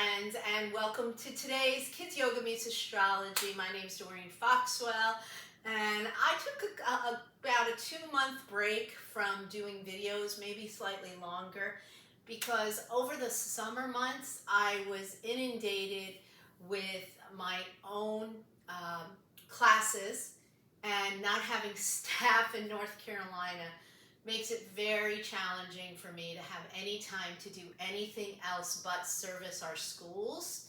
friends, and welcome to today's Kids Yoga Meets Astrology. My name is Doreen Foxwell, and I took about a 2-month break from doing videos, maybe slightly longer, because over the summer months I was inundated with my own classes, and not having staff in North Carolina makes it very challenging for me to have any time to do anything else but service our schools.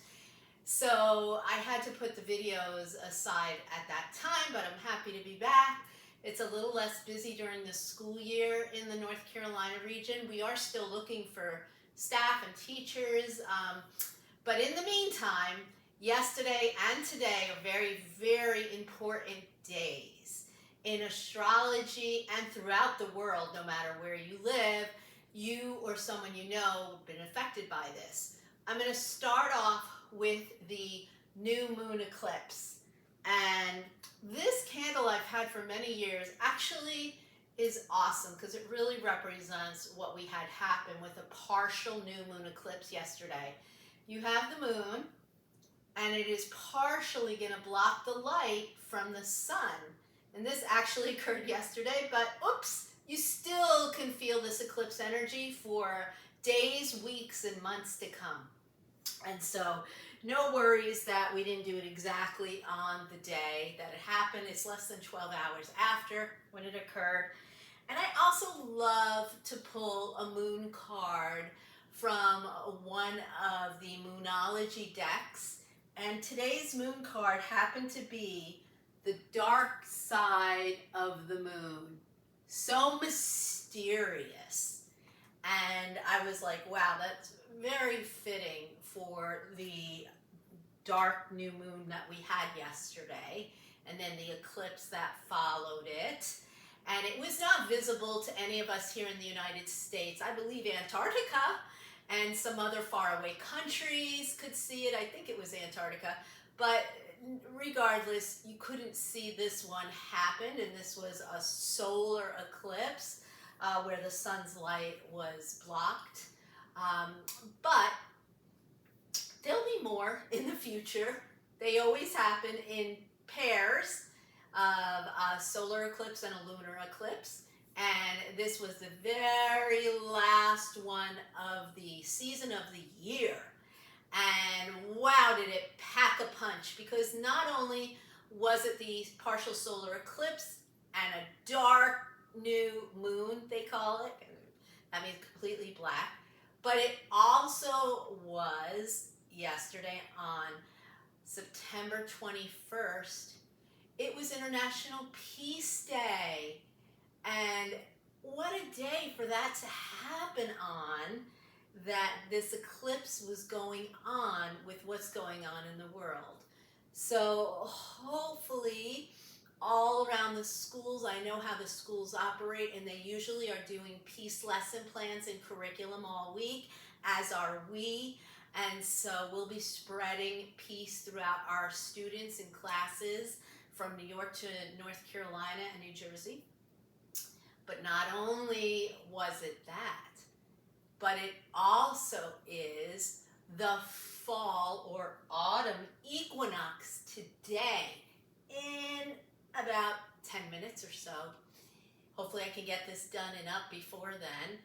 So I had to put the videos aside at that time, but I'm happy to be back. It's a little less busy during the school year in the North Carolina region. We are still looking for staff and teachers, but in the meantime, yesterday and today are very, very important days in astrology and throughout the world. No matter where you live, you or someone you know have been affected by this. I'm going to start off with the new moon eclipse. And this candle I've had for many years actually is awesome because it really represents what we had happen with a partial new moon eclipse yesterday. You have the moon, and it is partially going to block the light from the sun. And this actually occurred yesterday, but oops, you still can feel this eclipse energy for days, weeks, and months to come. And so no worries that we didn't do it exactly on the day that it happened. It's less than 12 hours after when it occurred. And I also love to pull a moon card from one of the Moonology decks. And today's moon card happened to be the dark side of the moon. So mysterious. And I was like, wow, that's very fitting for the dark new moon that we had yesterday, and then the eclipse that followed it. And it was not visible to any of us here in the United States. I believe Antarctica and some other faraway countries could see it. I think it was Antarctica. But regardless, you couldn't see this one happen, and this was a solar eclipse where the sun's light was blocked. But there'll be more in the future. They always happen in pairs of a solar eclipse and a lunar eclipse. And this was the very last one of the season of the year. And wow, did it pack a punch, because not only was it the partial solar eclipse and a dark new moon, they call it, I mean completely black, but it also was yesterday on September 21st. It was International Peace Day. And what a day for that to happen on, that this eclipse was going on with what's going on in the world. So hopefully all around the schools, I know how the schools operate, and they usually are doing peace lesson plans and curriculum all week, as are we. And so we'll be spreading peace throughout our students and classes from New York to North Carolina and New Jersey. But not only was it that, but it also is the fall or autumn equinox today in about 10 minutes or so. Hopefully I can get this done and up before then,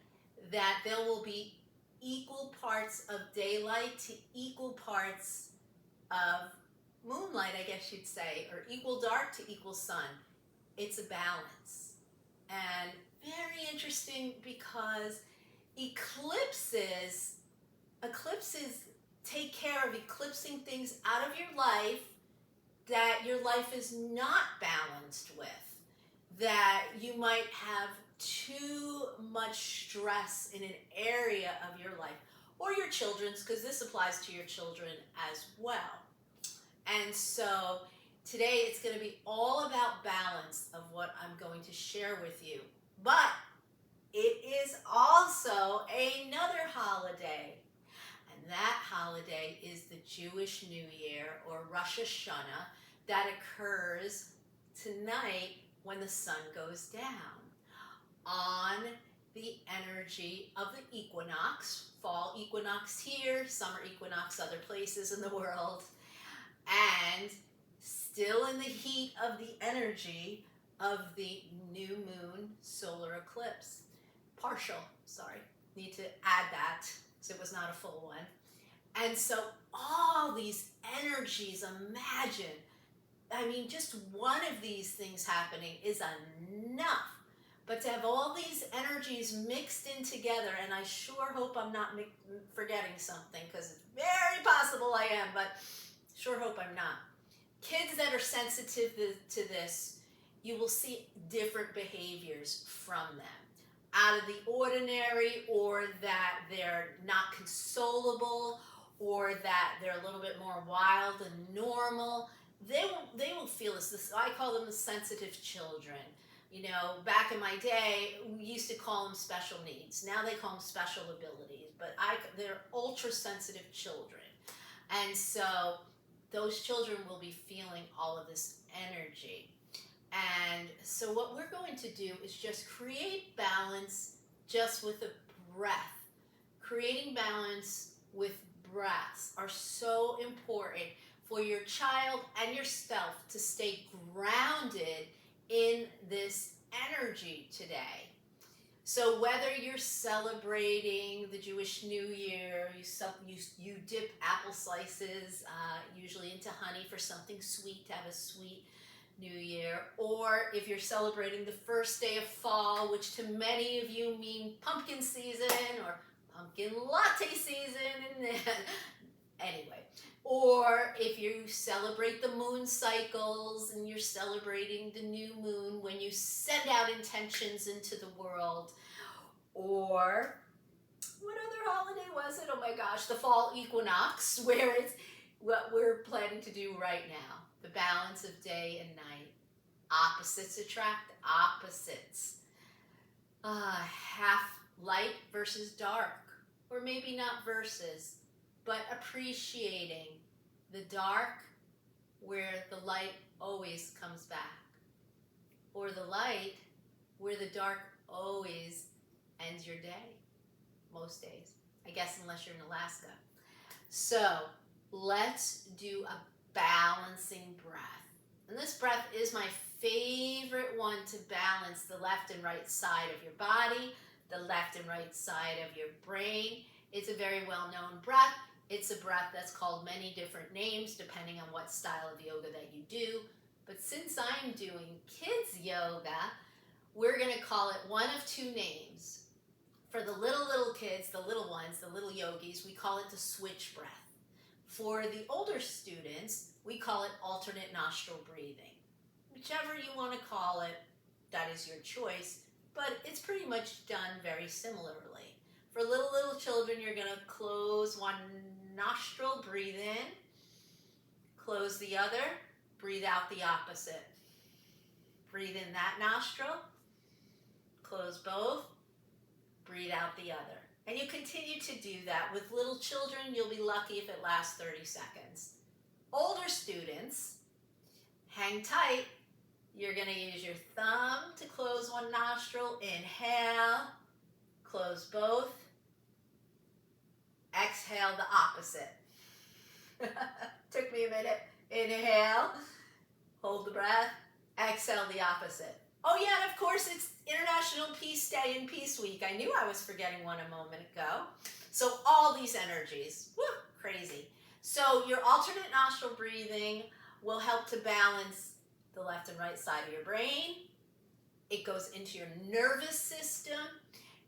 that there will be equal parts of daylight to equal parts of moonlight, I guess you'd say, or equal dark to equal sun. It's a balance. And very interesting, because eclipses take care of eclipsing things out of your life that your life is not balanced with, that you might have too much stress in an area of your life, or your children's, because this applies to your children as well. And so today it's going to be all about balance of what I'm going to share with you. But it is also another holiday. And that holiday is the Jewish New Year, or Roshhashanah, that occurs tonight when the sun goes down on the energy of the equinox, fall equinox here, summer equinox other places in the world, and still in the heat of the energy of the new moon solar eclipse. Partial, sorry, need to add that because it was not a full one. And so all these energies, imagine, I mean, just one of these things happening is enough. But to have all these energies mixed in together, and I sure hope I'm not forgetting something, because it's very possible I am, but sure hope I'm not. Kids that are sensitive to this, you will see different behaviors from them. Out of the ordinary, or that they're not consolable, or that they're a little bit more wild than normal. They will feel this. I call them the sensitive children. You know, back in my day, we used to call them special needs. Now they call them special abilities, but they're ultra sensitive children. And so those children will be feeling all of this energy. And so what we're going to do is just create balance just with a breath. Creating balance with breaths are so important for your child and yourself to stay grounded in this energy today. So whether you're celebrating the Jewish New Year, you dip apple slices, usually into honey for something sweet, to have a sweet New Year, or if you're celebrating the first day of fall, which to many of you mean pumpkin season or pumpkin latte season, anyway. Or if you celebrate the moon cycles and you're celebrating the new moon when you send out intentions into the world. Or what other holiday was it? Oh my gosh, the fall equinox, where it's what we're planning to do right now. The balance of day and night. Opposites attract opposites. Half light versus dark. Or maybe not versus, but appreciating the dark where the light always comes back. Or the light where the dark always ends your day. Most days. I guess unless you're in Alaska. So let's do a balancing breath. And this breath is my favorite one to balance the left and right side of your body, the left and right side of your brain. It's a very well-known breath. It's a breath that's called many different names depending on what style of yoga that you do. But since I'm doing kids yoga, we're going to call it one of two names. For the little kids, the little ones, the little yogis, we call it the switch breath. For the older students, we call it alternate nostril breathing. Whichever you want to call it, that is your choice, but it's pretty much done very similarly. For little children, you're going to close one nostril, breathe in, close the other, breathe out the opposite. Breathe in that nostril, close both, breathe out the other. And you continue to do that. With little children, you'll be lucky if it lasts 30 seconds. Older students, hang tight. You're going to use your thumb to close one nostril. Inhale, close both. Exhale the opposite. Took me a minute. Inhale, hold the breath. Exhale the opposite. Oh yeah, and of course it's International Peace Day and Peace Week. I knew I was forgetting one a moment ago. So all these energies, woo, crazy. So your alternate nostril breathing will help to balance the left and right side of your brain. It goes into your nervous system.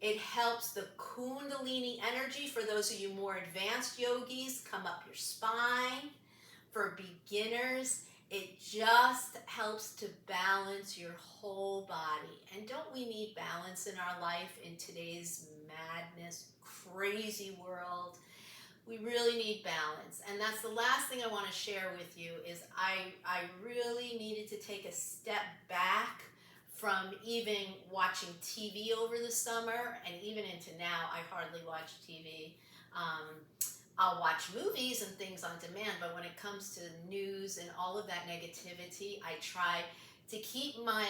It helps the Kundalini energy, for those of you more advanced yogis, come up your spine. For beginners, it just helps to balance your whole body. And don't we need balance in our life in today's madness, crazy world? We really need balance. And that's the last thing I want to share with you is I really needed to take a step back from even watching TV over the summer, and even into now, I hardly watch TV. I'll watch movies and things on demand, but when it comes to news and all of that negativity, I try to keep my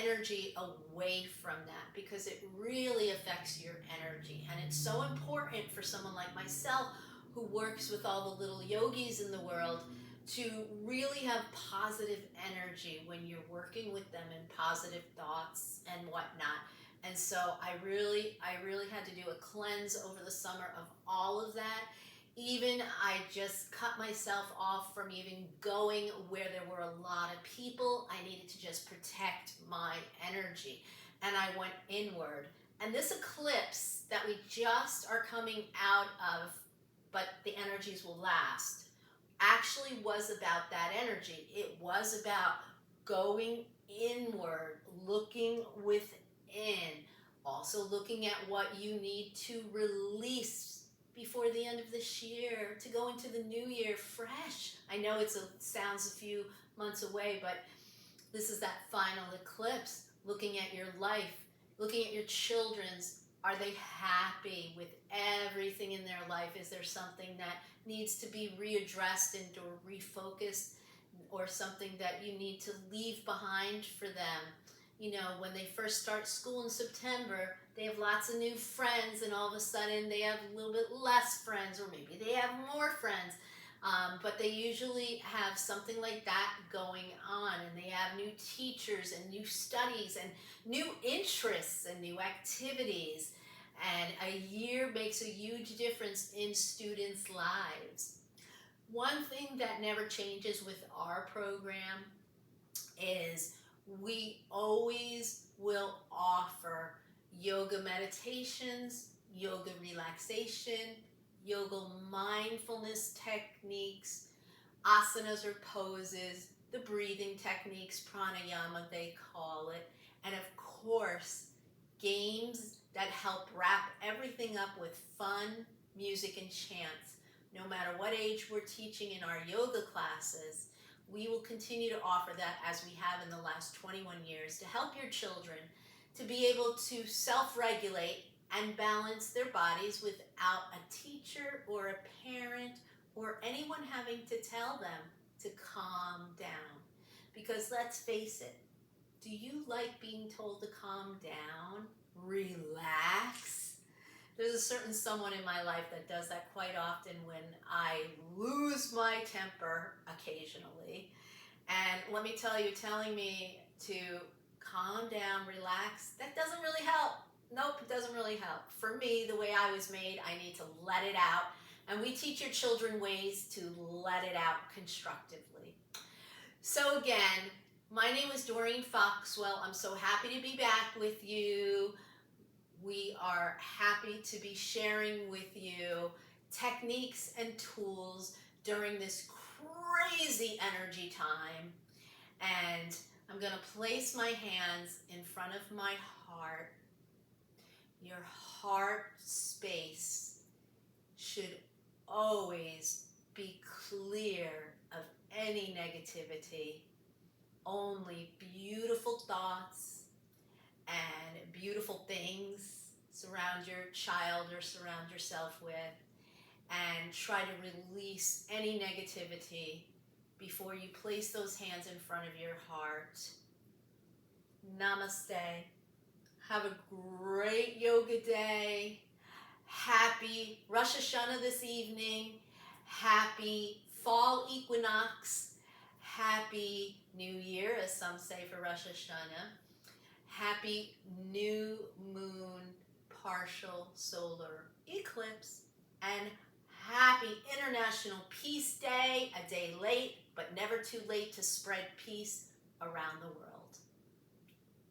energy away from that, because it really affects your energy. And it's so important for someone like myself who works with all the little yogis in the world to really have positive energy when you're working with them, and positive thoughts and whatnot. And so I really had to do a cleanse over the summer of all of that. Even I just cut myself off from even going where there were a lot of people. I needed to just protect my energy. And I went inward. And this eclipse that we just are coming out of, but the energies will last, actually was about that energy. It was about going inward, looking within, also looking at what you need to release before the end of this year to go into the new year fresh. I know it sounds a few months away, but this is that final eclipse, looking at your life, looking at your children's. Are they happy with everything in their life? Is there something that needs to be readdressed and or refocused, or something that you need to leave behind for them? You know, when they first start school in September, they have lots of new friends, and all of a sudden they have a little bit less friends, or maybe they have more friends. But they usually have something like that going on, and they have new teachers and new studies and new interests and new activities. And a year makes a huge difference in students' lives. One thing that never changes with our program is we always will offer yoga meditations, yoga relaxation, yoga mindfulness techniques, asanas or poses, the breathing techniques, pranayama they call it, and of course, games that help wrap everything up with fun, music, and chants. No matter what age we're teaching in our yoga classes, we will continue to offer that, as we have in the last 21 years, to help your children to be able to self-regulate and balance their bodies without a teacher or a parent or anyone having to tell them to calm down. Because let's face it, do you like being told to calm down? Relax? There's a certain someone in my life that does that quite often when I lose my temper occasionally. And let me tell you, telling me to calm down, relax, that doesn't really help. Nope, it doesn't really help. For me, the way I was made, I need to let it out. And we teach your children ways to let it out constructively. So again, my name is Doreen Foxwell. I'm so happy to be back with you. We are happy to be sharing with you techniques and tools during this crazy energy time. And I'm going to place my hands in front of my heart. Your heart space should always be clear of any negativity. Only beautiful thoughts and beautiful things surround your child or surround yourself with, and try to release any negativity before you place those hands in front of your heart. Namaste. Have a great yoga day. Happy Rosh Hashanah this evening. Happy fall equinox. Happy New Year, as some say for Rosh Hashanah. Happy new moon partial solar eclipse. And happy International Peace Day, a day late, but never too late to spread peace around the world.